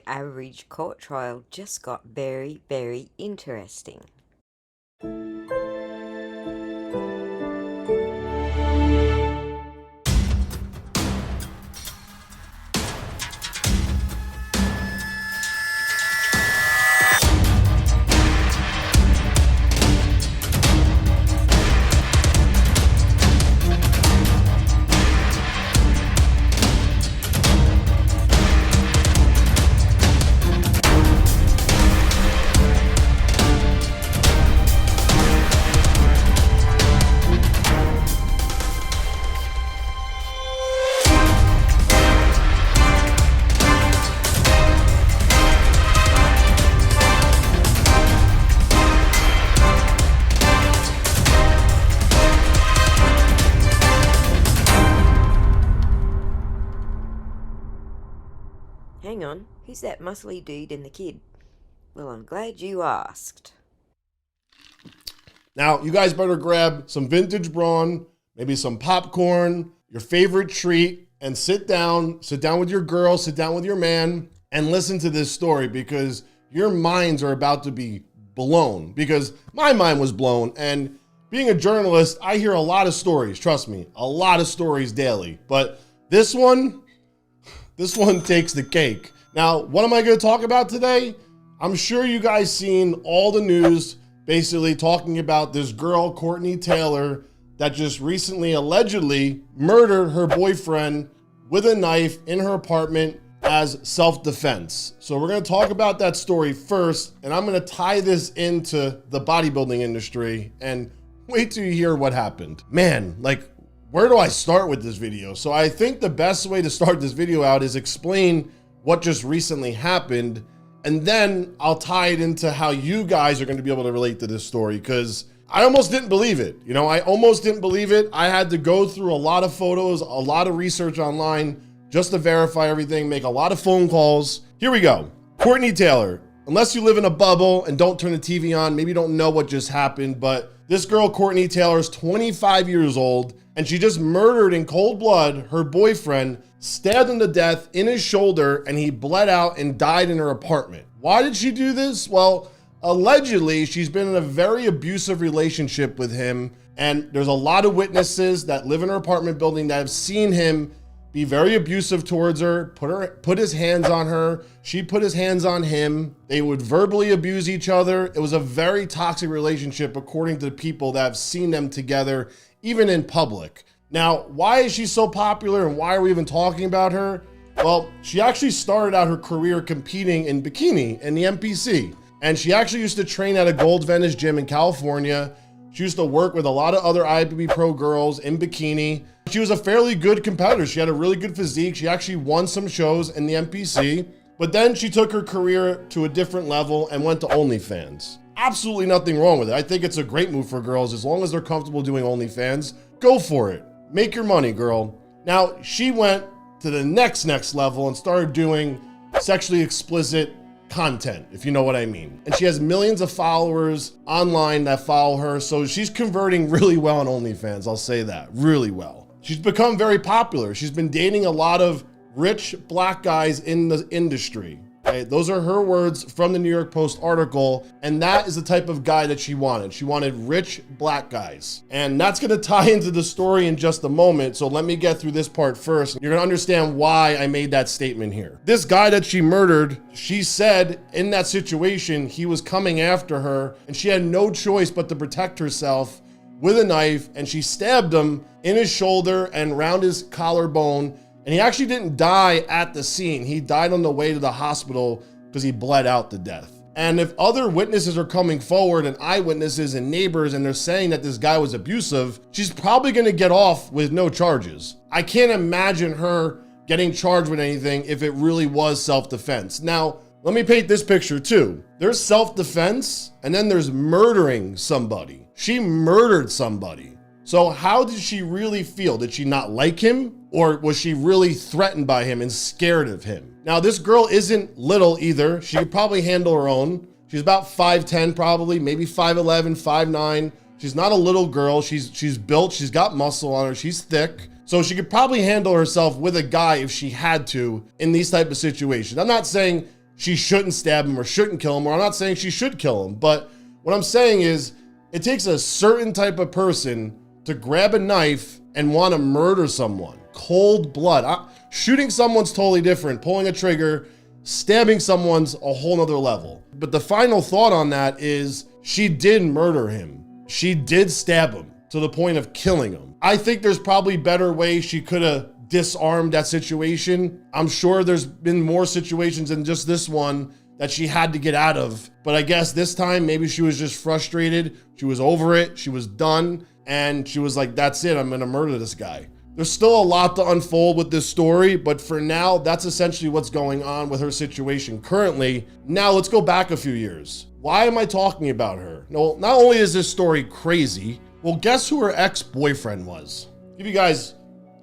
average court trial just got very, very interesting. Hang on, who's that muscly dude and the kid? Well, I'm glad you asked. Now, you guys better grab some vintage brawn, maybe some popcorn, your favorite treat, and sit down with your girl, sit down with your man, and listen to this story because your minds are about to be blown. Because my mind was blown, and being a journalist, I hear a lot of stories, trust me, a lot of stories daily. But this one takes the cake. Now, what am I going to talk about today? I'm sure you guys seen all the news basically talking about this girl, Courtney Taylor, that just recently allegedly murdered her boyfriend with a knife in her apartment as self-defense. So we're going to talk about that story first, and I'm going to tie this into the bodybuilding industry and wait till you hear what happened. Man, like, where do I start with this video? So I think the best way to start this video out is explain what just recently happened, and then I'll tie it into how you guys are going to be able to relate to this story, because I almost didn't believe it. You know, I almost didn't believe it. I had to go through a lot of photos, a lot of research online just to verify everything, make a lot of phone calls. Here we go. Courtney Taylor. Unless you live in a bubble and don't turn the TV on, maybe you don't know what just happened, but this girl, Courtney Taylor, is 25 years old, and she just murdered in cold blood her boyfriend, stabbed him to death in his shoulder, and he bled out and died in her apartment. Why did she do this? Well, allegedly, she's been in a very abusive relationship with him, and there's a lot of witnesses that live in her apartment building that have seen him be very abusive towards her, put his hands on her. She put his hands on him. They would verbally abuse each other. It was a very toxic relationship, according to the people that have seen them together, even in public. Now, why is she so popular and why are we even talking about her? Well, she actually started out her career competing in bikini in the NPC. And she actually used to train at a Gold Venice gym in California. She used to work with a lot of other IFBB pro girls in bikini. She was a fairly good competitor. She had a really good physique. She actually won some shows in the NPC, but then she took her career to a different level and went to OnlyFans. Absolutely nothing wrong with it. I think it's a great move for girls. As long as they're comfortable doing OnlyFans, go for it. Make your money, girl. Now, she went to the next level and started doing sexually explicit content, if you know what I mean. And she has millions of followers online that follow her, so she's converting really well on OnlyFans, I'll say that, really well. She's become very popular. She's been dating a lot of rich black guys in the industry. Okay? Those are her words from the New York Post article, and that is the type of guy that she wanted. She wanted rich black guys. And that's gonna tie into the story in just a moment, so let me get through this part first. You're gonna understand why I made that statement here. This guy that she murdered, she said in that situation, he was coming after her, and she had no choice but to protect herself with a knife, and she stabbed him in his shoulder and around his collarbone. And he actually didn't die at the scene. He died on the way to the hospital because he bled out to death. And if other witnesses are coming forward and eyewitnesses and neighbors and they're saying that this guy was abusive, she's probably gonna get off with no charges. I can't imagine her getting charged with anything if it really was self-defense. Now, let me paint this picture too. There's self-defense and then there's murdering somebody. She murdered somebody. So how did she really feel? Did she not like him? Or was she really threatened by him and scared of him? Now, this girl isn't little either. She could probably handle her own. She's about 5'10", probably, maybe 5'11", 5'9". She's not a little girl. She's built, she's got muscle on her, she's thick. So she could probably handle herself with a guy if she had to in these type of situations. I'm not saying she shouldn't stab him or shouldn't kill him, or I'm not saying she should kill him, but what I'm saying is it takes a certain type of person to grab a knife and want to murder someone. Cold blood. Shooting someone's totally different. Pulling a trigger, stabbing someone's a whole nother level. But the final thought on that is she did murder him. She did stab him to the point of killing him. I think there's probably better ways she could have disarmed that situation. I'm sure there's been more situations than just this one that she had to get out of. But I guess this time, maybe she was just frustrated. She was over it. She was done. And she was like, that's it. I'm going to murder this guy. There's still a lot to unfold with this story, but for now, that's essentially what's going on with her situation currently. Now let's go back a few years. Why am I talking about her? No, not only is this story crazy, well, guess who her ex-boyfriend was? Give you guys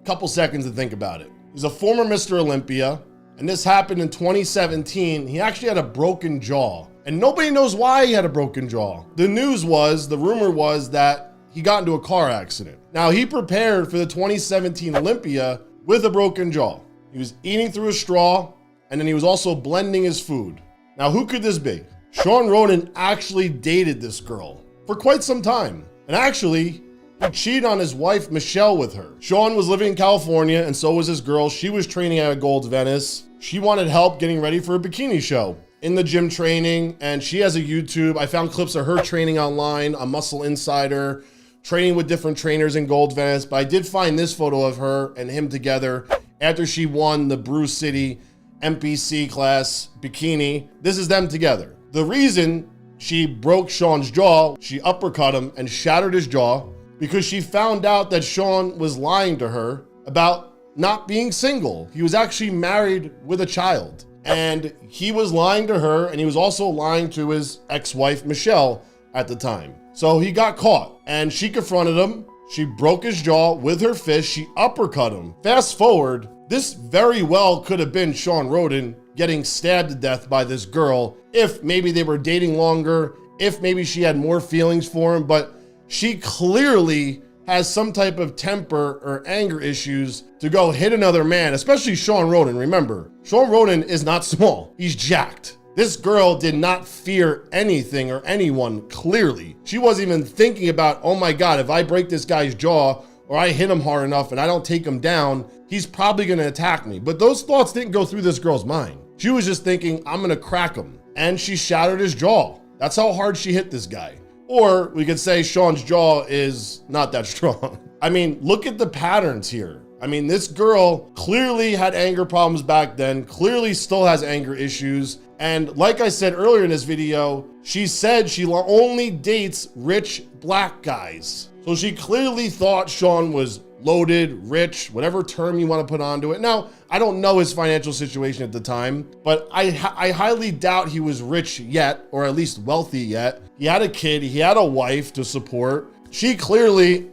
a couple seconds to think about it. He's a former Mr. Olympia, and this happened in 2017. He actually had a broken jaw, and nobody knows why he had a broken jaw. The rumor was that he got into a car accident. Now, he prepared for the 2017 Olympia with a broken jaw. He was eating through a straw, and then he was also blending his food. Now, who could this be? Sean Ronan actually dated this girl for quite some time. And actually, he cheated on his wife, Michelle, with her. Sean was living in California, and so was his girl. She was training at Gold's Venice. She wanted help getting ready for a bikini show in the gym training, and she has a YouTube. I found clips of her training online on Muscle Insider, training with different trainers in Gold Venice, but I did find this photo of her and him together after she won the Brew City MPC class bikini. This is them together. The reason she broke Sean's jaw, she uppercut him and shattered his jaw, because she found out that Sean was lying to her about not being single. He was actually married with a child, and he was lying to her, and he was also lying to his ex-wife, Michelle, at the time. So he got caught, and she confronted him. She broke his jaw with her fist. She uppercut him. Fast forward, this very well could have been Sean Ronan getting stabbed to death by this girl if maybe they were dating longer, if maybe she had more feelings for him, but she clearly has some type of temper or anger issues to go hit another man, especially Sean Ronan. Remember, Sean Ronan is not small. He's jacked. This girl did not fear anything or anyone, clearly. She wasn't even thinking about, oh my God, if I break this guy's jaw or I hit him hard enough and I don't take him down, he's probably gonna attack me. But those thoughts didn't go through this girl's mind. She was just thinking, I'm gonna crack him. And she shattered his jaw. That's how hard she hit this guy. Or we could say Sean's jaw is not that strong. I mean, look at the patterns here. I mean, this girl clearly had anger problems back then, clearly still has anger issues. And like I said earlier in this video, she said she only dates rich black guys. So she clearly thought Sean was loaded, rich, whatever term you want to put onto it. Now, I don't know his financial situation at the time, but I highly doubt he was rich yet, or at least wealthy yet. He had a kid, he had a wife to support. She clearly,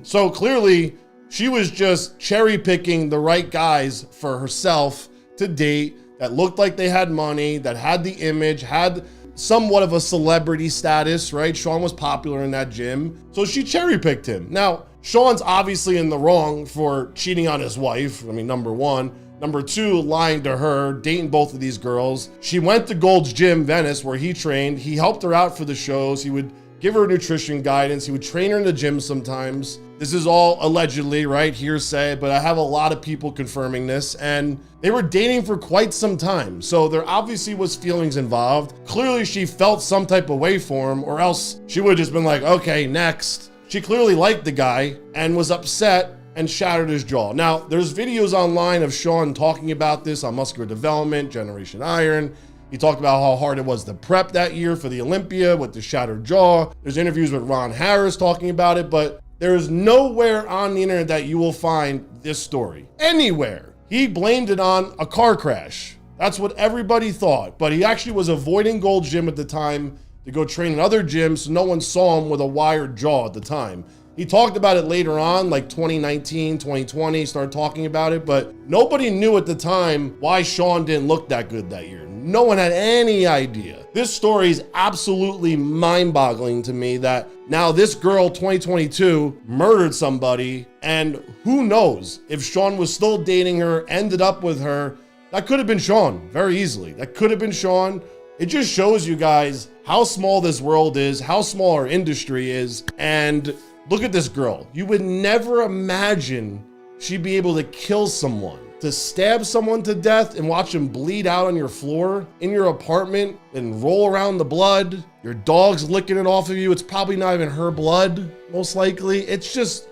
so clearly, she was just cherry picking the right guys for herself to date that looked like they had money, that had the image, had somewhat of a celebrity status, right? Sean was popular in that gym, so she cherry picked him. Now, Sean's obviously in the wrong for cheating on his wife. I mean, number one. Number two, lying to her, dating both of these girls. She went to Gold's Gym, Venice, where he trained. He helped her out for the shows. He would give her nutrition guidance. He would train her in the gym sometimes. This is all allegedly, right? Hearsay, but I have a lot of people confirming this, and they were dating for quite some time. So there obviously was feelings involved. Clearly she felt some type of way for him, or else she would have just been like, okay, next. She clearly liked the guy and was upset and shattered his jaw. Now, there's videos online of Sean talking about this on Muscular Development, Generation Iron. He talked about how hard it was to prep that year for the Olympia with the shattered jaw. There's interviews with Ron Harris talking about it, but there is nowhere on the internet that you will find this story. Anywhere. He blamed it on a car crash. That's what everybody thought, but he actually was avoiding Gold's Gym at the time to go train in other gyms, so no one saw him with a wired jaw at the time. He talked about it later on, like 2019, 2020, started talking about it, but nobody knew at the time why Sean didn't look that good that year. No one had any idea. This story is absolutely mind-boggling to me that now this girl, 2022, murdered somebody, and who knows if Sean was still dating her, ended up with her, That could have been Sean very easily. That could have been Sean. It just shows you guys how small this world is, how small our industry is. And look at this girl. You would never imagine she'd be able to kill someone, to stab someone to death and watch them bleed out on your floor in your apartment and roll around the blood. Your dog's licking it off of you. It's probably not even her blood, most likely. It's just,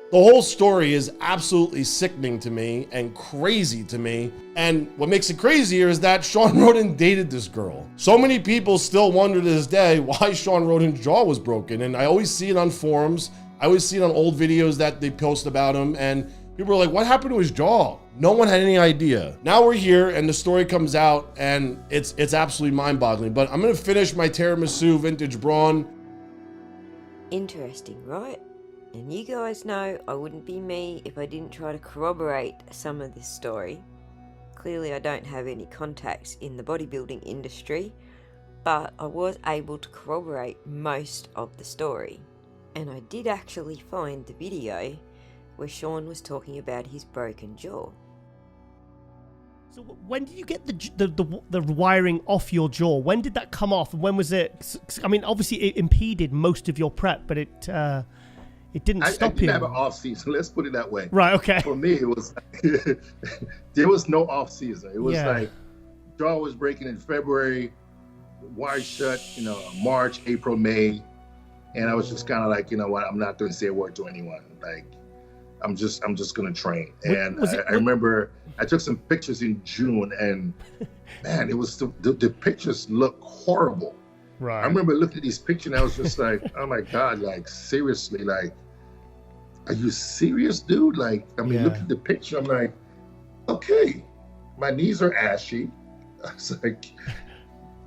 the whole story is absolutely sickening to me and crazy to me. And what makes it crazier is that Sean Roden dated this girl. So many people still wonder to this day why Sean Roden's jaw was broken. And I always see it on forums. I always see it on old videos that they post about him. And people are like, what happened to his jaw? No one had any idea. Now we're here and the story comes out and it's absolutely mind-boggling. But I'm gonna finish my tiramisu vintage brawn. Interesting, right? And you guys know I wouldn't be me if I didn't try to corroborate some of this story. Clearly I don't have any contacts in the bodybuilding industry, but I was able to corroborate most of the story. And I did actually find the video where Sean was talking about his broken jaw. So when did you get the wiring off your jaw? When did that come off? When was it? I mean, obviously it impeded most of your prep, but it didn't stop you. I didn't have an off season. Let's put it that way. Right. Okay. For me, it was there was no off season. It was like jaw was breaking in February, wire shut. March, April, May, and I was just kind of like, you know what? I'm not going to say a word to anyone. Like, I'm just going to train. And I remember I took some pictures in June, and man, it was the pictures look horrible. Right. I remember looking at these pictures and I was just like, oh my God, like seriously, like, are you serious, dude? Like, I mean, look at the picture. I'm like, okay, my knees are ashy. I was like,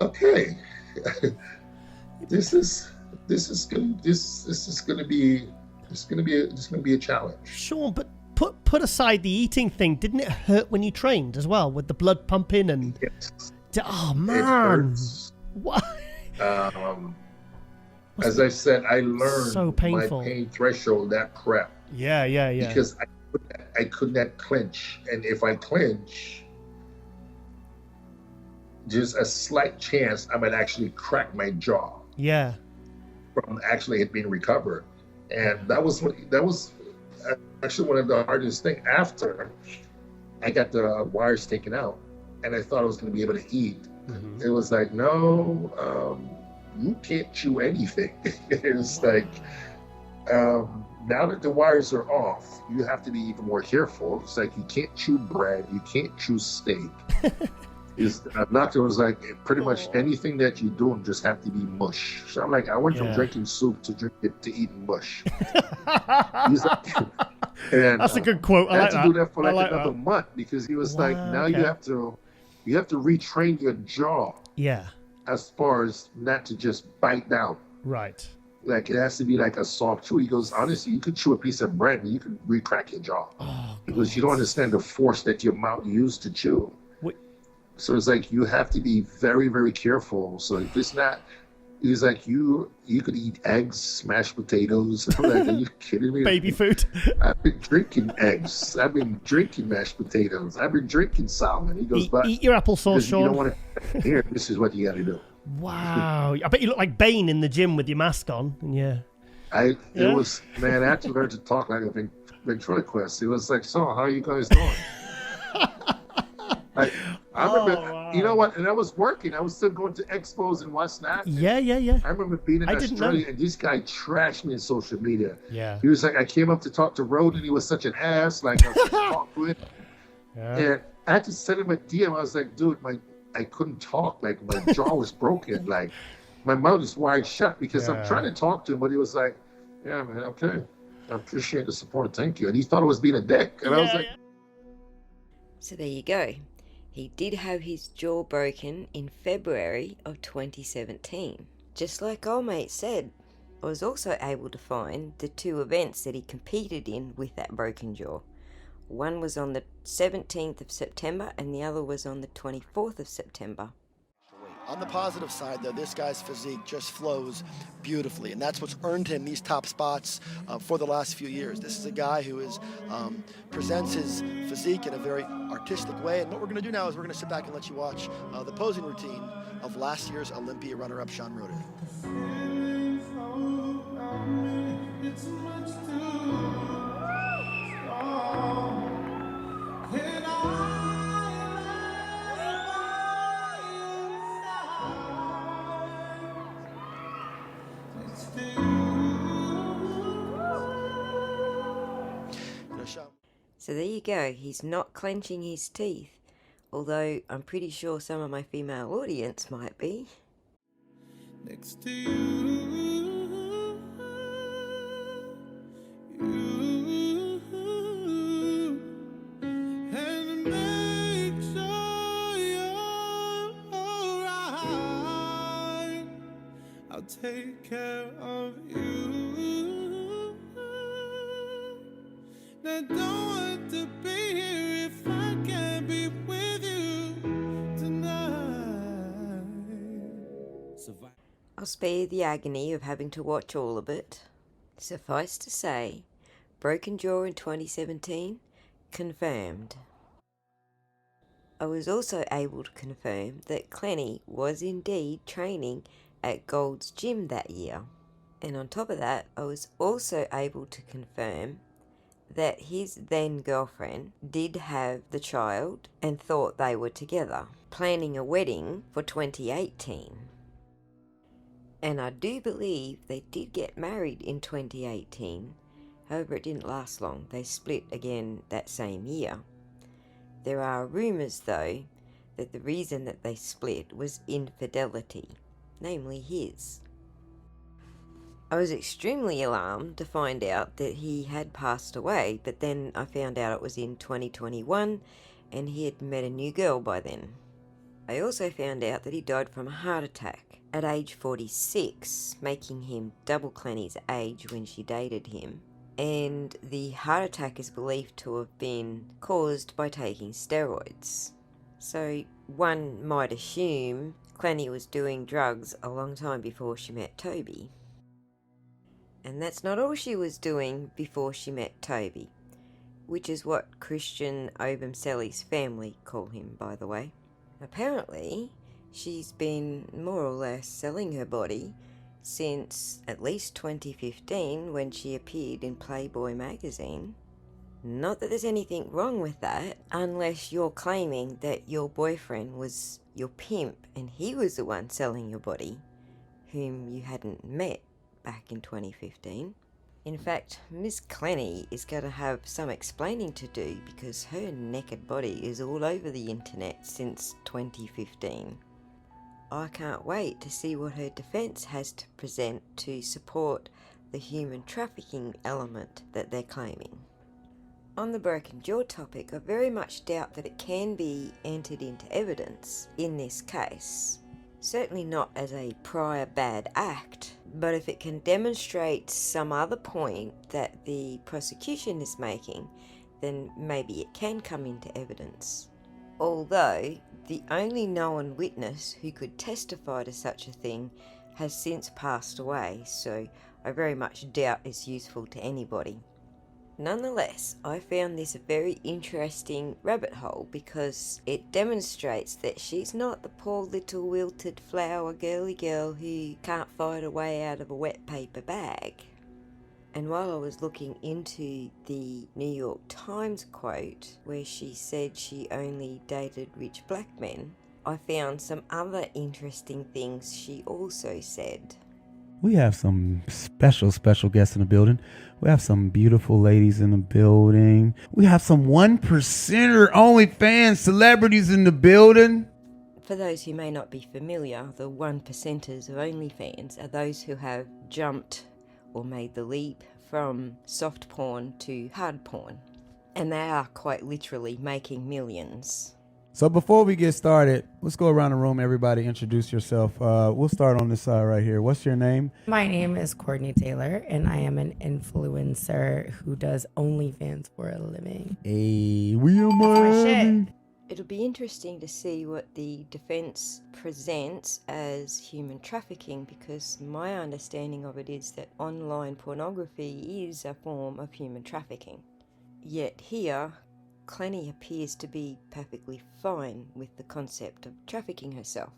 okay, this is gonna be a challenge. Sure, but put aside the eating thing. Didn't it hurt when you trained as well, with the blood pumping and? Yes. Oh man, what? As I said, I learned so my pain threshold that prep. Yeah. Because I could not clench, and if I clench, there's a slight chance I might actually crack my jaw. Yeah. From actually it being recovered, and that was actually one of the hardest things. After I got the wires taken out, and I thought I was going to be able to eat. It was like, no, you can't chew anything. It's like, now that the wires are off, you have to be even more careful. It's like, you can't chew bread, you can't chew steak. Doctor was like, pretty much anything that you do just have to be mush. So I'm like, I went from drinking soup to eating mush. He's like, and, that's a good quote. I like had to do that for like another month, because he was like, now you have to retrain your jaw. Yeah. As far as not to just bite down. Right. Like, it has to be like a soft chew. He goes, honestly, you could chew a piece of bread and you could re-crack your jaw. Because you don't understand the force that your mouth used to chew. So it's like, you have to be very, very careful. So if it's not, he's like, you could eat eggs, mashed potatoes. I'm like, are you kidding me? Baby food. I've been drinking eggs. I've been drinking mashed potatoes. I've been drinking salmon. He goes, but eat your applesauce, Sean. You don't want to hear. This is what you got to do. Wow. I bet you look like Bane in the gym with your mask on. It was, man, I had to learn to talk like a ventriloquist. It was like, so how are you guys doing? I remember, wow. You know what? And I was working. I was still going to expos and whatnot. Yeah. I remember being in Australia, and this guy trashed me in social media. Yeah. He was like, I came up to talk to Roden. He was such an ass. Like, I was supposed to talk to him. Yeah. And I had to send him a DM. I was like, dude, I couldn't talk. Like, my jaw was broken. Like, my mouth is wide shut because I'm trying to talk to him, but he was like, yeah, man, okay. I appreciate the support. Thank you. And he thought I was being a dick. And I was like... So there you go. He did have his jaw broken in February of 2017. Just like old mate said, I was also able to find the two events that he competed in with that broken jaw. One was on the 17th of September and the other was on the 24th of September. On the positive side, though, this guy's physique just flows beautifully, and that's what's earned him these top spots for the last few years. This is a guy who presents his physique in a very artistic way, and what we're going to do now is we're going to sit back and let you watch the posing routine of last year's Olympia runner-up Sean Roder. So there you go, he's not clenching his teeth, although I'm pretty sure some of my female audience might be. Next to you, and make sure you're alright. I'll take care of you. I don't want to be here if I can't be with you tonight. I'll spare the agony of having to watch all of it. Suffice to say, broken jaw in 2017, confirmed. I was also able to confirm that Clenny was indeed training at Gold's Gym that year. And on top of that, I was also able to confirm that his then girlfriend did have the child and thought they were together, planning a wedding for 2018. And I do believe they did get married in 2018, however it didn't last long, they split again that same year. There are rumours though that the reason that they split was infidelity, namely his. I was extremely alarmed to find out that he had passed away, but then I found out it was in 2021 and he had met a new girl by then. I also found out that he died from a heart attack at age 46, making him double Clenny's age when she dated him. And the heart attack is believed to have been caused by taking steroids. So one might assume Clenny was doing drugs a long time before she met Toby. And that's not all she was doing before she met Toby, which is what Christian Obumseli's family call him, by the way. Apparently, she's been more or less selling her body since at least 2015 when she appeared in Playboy magazine. Not that there's anything wrong with that, unless you're claiming that your boyfriend was your pimp and he was the one selling your body, whom you hadn't met back in 2015. In fact, Miss Clenny is going to have some explaining to do because her naked body is all over the internet since 2015. I can't wait to see what her defence has to present to support the human trafficking element that they're claiming. On the broken jaw topic, I very much doubt that it can be entered into evidence in this case. Certainly not as a prior bad act, but if it can demonstrate some other point that the prosecution is making, then maybe it can come into evidence. Although, the only known witness who could testify to such a thing has since passed away, so I very much doubt it's useful to anybody. Nonetheless, I found this a very interesting rabbit hole because it demonstrates that she's not the poor little wilted flower girly girl who can't fight her way out of a wet paper bag. And while I was looking into the New York Times quote where she said she only dated rich black men, I found some other interesting things she also said. We have some special guests in the building. We have some beautiful ladies in the building. We have some 1%er OnlyFans celebrities in the building. For those who may not be familiar, the 1%ers of OnlyFans are those who have jumped or made the leap from soft porn to hard porn. And they are quite literally making millions. So before we get started, let's go around the room. Everybody introduce yourself. We'll start on this side right here. What's your name? My name is Courtney Taylor, and I am an influencer who does OnlyFans for a living. Hey, we are That's my Miami. shit. It'll be interesting to see what the defence presents as human trafficking, because my understanding of it is that online pornography is a form of human trafficking. Yet here, Clenny appears to be perfectly fine with the concept of trafficking herself.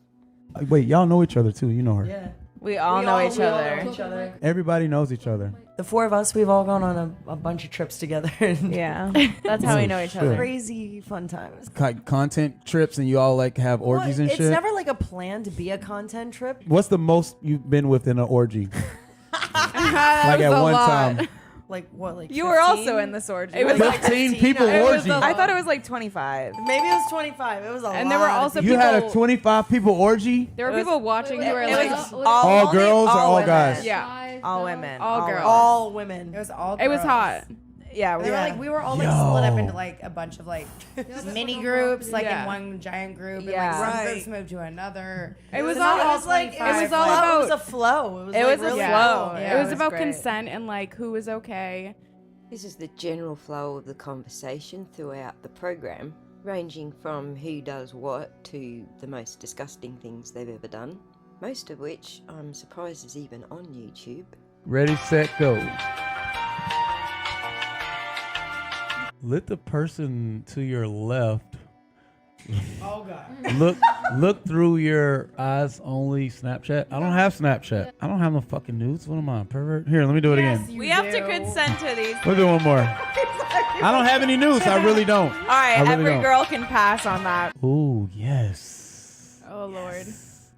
Wait, y'all know each other too. You know her. Yeah. We all know each other. Everybody knows each other. The four of us, we've all gone on a bunch of trips together. Yeah, that's how we know each other. Crazy fun times. Content trips, and you all like have orgies and it's shit. It's never like a plan to be a content trip. What's the most you've been with in an orgy? Like at one time. Like what? Like you 15? were also in this orgy. It was like 15 people orgy. I thought it was like 25. Maybe it was 25. It was a lot. And there were also you people. had a 25 people orgy. There were people watching who were it like was all girls or all women. guys? Yeah, all women, all girls, all women. It was all. It was girls. hot. Yeah, They were like, we were all like split up into like a bunch of like mini groups, like in one giant group, and like some groups moved to another. It was So all not like it was all all about. It was a flow. It was like a really flow. cool. It was about great. consent and like who was okay. This is the general flow of the conversation throughout the program, ranging from who does what to the most disgusting things they've ever done, most of which I'm surprised is even on YouTube. Ready, set, go. Let the person to your left Oh god. look through your eyes only Snapchat. I don't have Snapchat. I don't have no fucking nudes. What am I, a pervert? Here, let me do it again. We have to consent to these. We'll do one more. I don't have any nudes. I really don't. All right, really every don't. girl can pass on that. Ooh, yes. Oh Lord.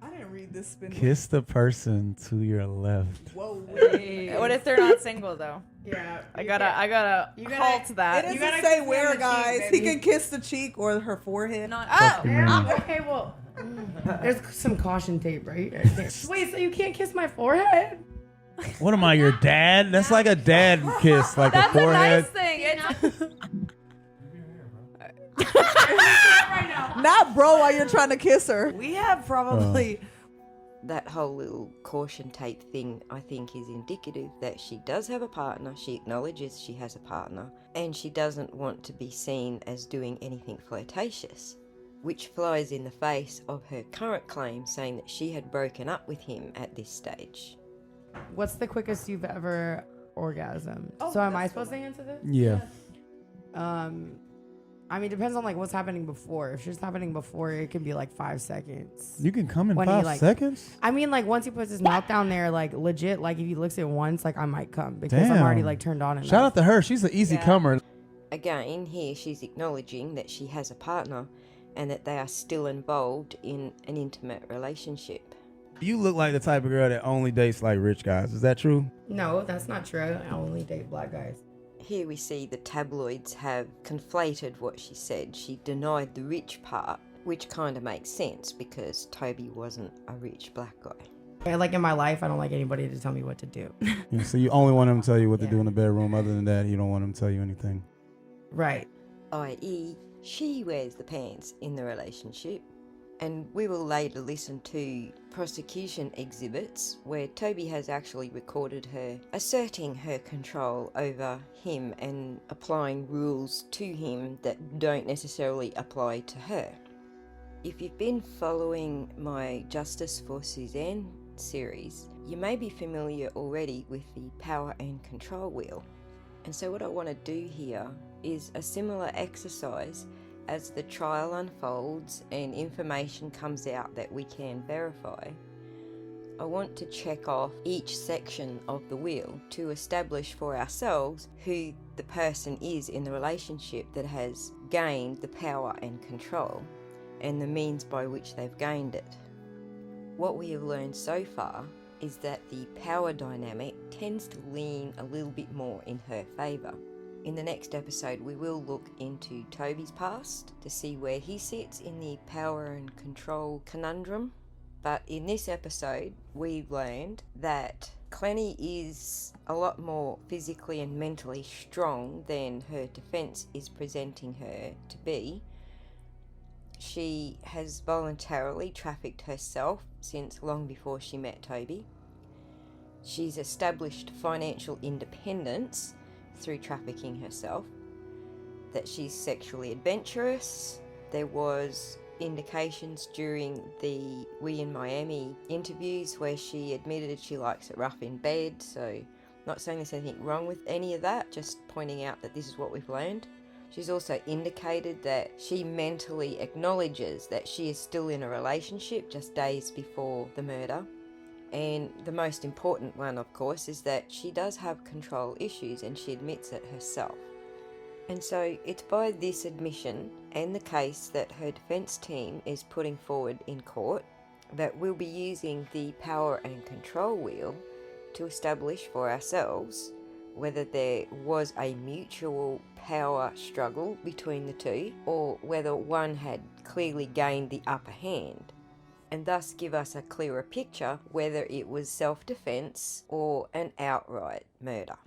I didn't read this spin. Kiss the person to your left. Whoa, wait. What if they're not single though? Yeah. I gotta call to that. It doesn't say where, guys. He can kiss the cheek or her forehead. Okay, well, there's some caution tape, right? Wait, so you can't kiss my forehead? What am I, your dad? That's like a dad kiss, like That's a forehead. a nice thing. Not bro while you're trying to kiss her. We have probably. That whole little caution tape thing, I think, is indicative that she does have a partner, she acknowledges she has a partner, and she doesn't want to be seen as doing anything flirtatious, which flies in the face of her current claim saying that she had broken up with him at this stage. What's the quickest you've ever orgasmed? So am I supposed to answer this? Yeah. I mean, it depends on like what's happening before. If shit's happening before, it can be like 5 seconds. You can come in When 5 seconds? I mean, like once he puts his mouth down there, like legit, like if he licks it once, like I might come because I'm already like turned on enough. Shout out to her. She's an easy comer. Again, here she's acknowledging that she has a partner and that they are still involved in an intimate relationship. You look like the type of girl that only dates like rich guys. Is that true? No, that's not true. I only date black guys. Here we see the tabloids have conflated what she said. She denied the rich part, which kind of makes sense because Toby wasn't a rich black guy. Like in my life, I don't like anybody to tell me what to do. Yeah, so you only want him to tell you what to do in the bedroom. Other than that, you don't want him to tell you anything. Right. I.e., she wears the pants in the relationship. And we will later listen to prosecution exhibits where Toby has actually recorded her asserting her control over him and applying rules to him that don't necessarily apply to her. If you've been following my Justice for Suzanne series, you may be familiar already with the power and control wheel. And so what I want to do here is a similar exercise. As the trial unfolds and information comes out that we can verify, I want to check off each section of the wheel to establish for ourselves who the person is in the relationship that has gained the power and control, and the means by which they've gained it. What we have learned so far is that the power dynamic tends to lean a little bit more in her favour. In the next episode, we will look into Toby's past to see where he sits in the power and control conundrum. But in this episode, we learned that Clenny is a lot more physically and mentally strong than her defence is presenting her to be. She has voluntarily trafficked herself since long before she met Toby. She's established financial independence through trafficking herself, that she's sexually adventurous, There was indications during the We in Miami interviews where she admitted she likes it rough in bed, so not saying there's anything wrong with any of that, just pointing out that this is what we've learned. She's also indicated that she mentally acknowledges that she is still in a relationship just days before the murder. And the most important one, of course, is that she does have control issues, and she admits it herself. And so it's by this admission and the case that her defence team is putting forward in court that we'll be using the power and control wheel to establish for ourselves whether there was a mutual power struggle between the two, or whether one had clearly gained the upper hand, and thus give us a clearer picture whether it was self-defense or an outright murder.